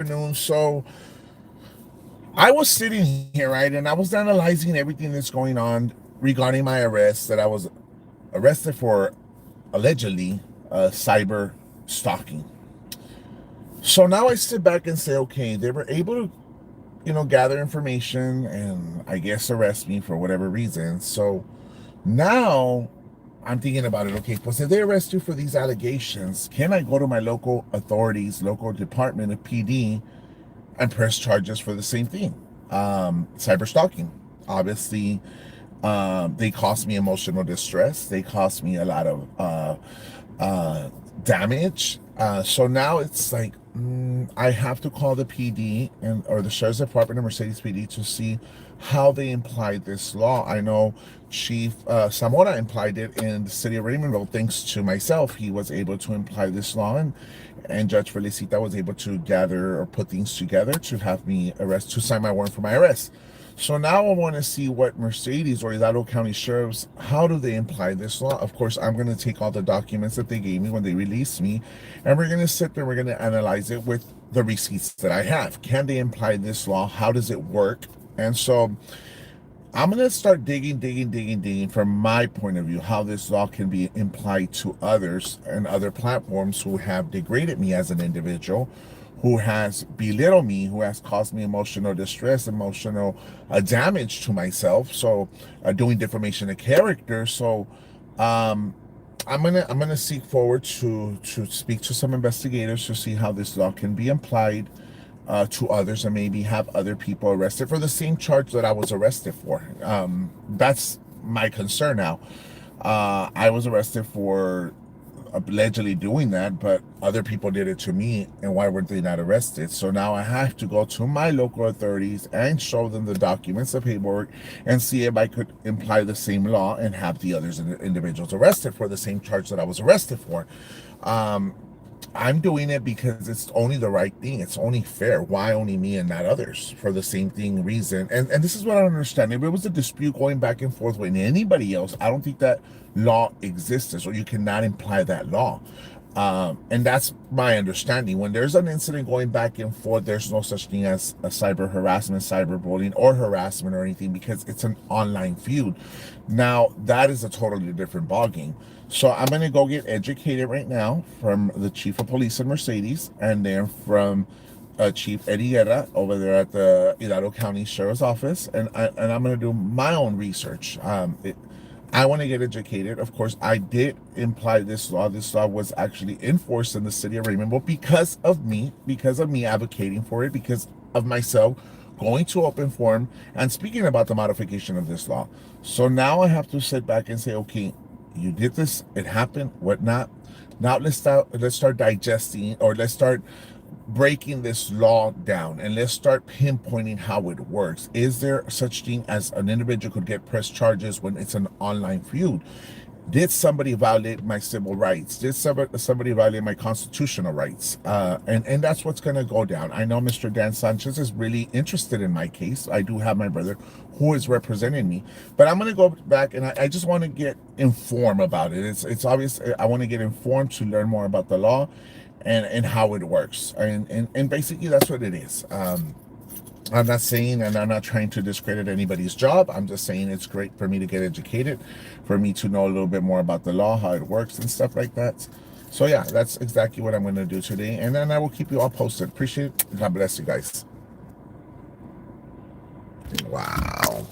afternoon. So I was sitting here, right, and I was analyzing everything that's going on regarding my arrest, that I was arrested for allegedly cyber stalking. So now I sit back and say, okay, they were able to, gather information and I guess arrest me for whatever reason. So now I'm thinking about it. Okay, pues if they arrest you for these allegations, can I go to my local authorities, local department of PD, and press charges for the same thing? Cyber stalking. Obviously, they cost me emotional distress. They cost me a lot of uh, damage. So now it's like I have to call the PD and or the Sheriff's Department of Mercedes PD to see how they implied this law. I know Chief Zamora implied it in the city of Raymondville. Thanks to myself, he was able to imply this law, and Judge Felicita was able to gather or put things together to have me to sign my warrant for my arrest. So now I want to see what Mercedes or Hidalgo County Sheriffs, how do they imply this law? Of course, I'm going to take all the documents that they gave me when they released me, and we're going to sit there, we're going to analyze it with the receipts that I have. Can they imply this law? How does it work? And so I'm going to start digging from my point of view, how this law can be implied to others and other platforms who have degraded me as an individual, who has belittled me, who has caused me emotional distress, emotional damage to myself. So, doing defamation of character. So, um, I'm gonna seek forward to speak to some investigators to see how this law can be applied to others and maybe have other people arrested for the same charge that I was arrested for. That's my concern now. I was arrested for allegedly doing that, but other people did it to me, and why weren't they not arrested? So now I have to go to my local authorities and show them the documents, the paperwork, and see if I could imply the same law and have the others individuals arrested for the same charge that I was arrested for. Um, I'm doing it because it's only the right thing. It's only fair. Why only me and not others for the same thing reason? And this is what I don't understand. If it was a dispute going back and forth with anybody else, I don't think that law exists, or you cannot imply that law. And that's my understanding. When there's an incident going back and forth, there's no such thing as a cyber harassment, cyber bullying, or harassment or anything, because it's an online feud. Now, that is a totally different ballgame. So I'm going to go get educated right now from the chief of police in Mercedes, and then from Chief Eddie Guerra over there at the Hidalgo County Sheriff's Office, and I'm going to do my own research. I want to get educated. Of course, I did imply this law. This law was actually enforced in the city of Raymondville because of me advocating for it, because of myself going to open forum and speaking about the modification of this law. So now I have to sit back and say, okay, you did this, it happened, whatnot. Now let's start digesting, or let's start breaking this law down, and let's start pinpointing how it works. Is there such thing as an individual could get press charges when it's an online feud? Did somebody violate my civil rights? Did somebody violate my constitutional rights? And that's what's going to go down. I know Mr. Dan Sanchez is really interested in my case. I do have my brother who is representing me, but I'm going to go back, and I just want to get informed about it. It's obvious. I want to get informed to learn more about the law and how it works. And basically that's what it is. I'm not saying, and I'm not trying to discredit anybody's job. I'm just saying it's great for me to get educated, for me to know a little bit more about the law, how it works, and stuff like that. So yeah, that's exactly what I'm going to do today, and then I will keep you all posted. Appreciate it. God bless you guys. Wow.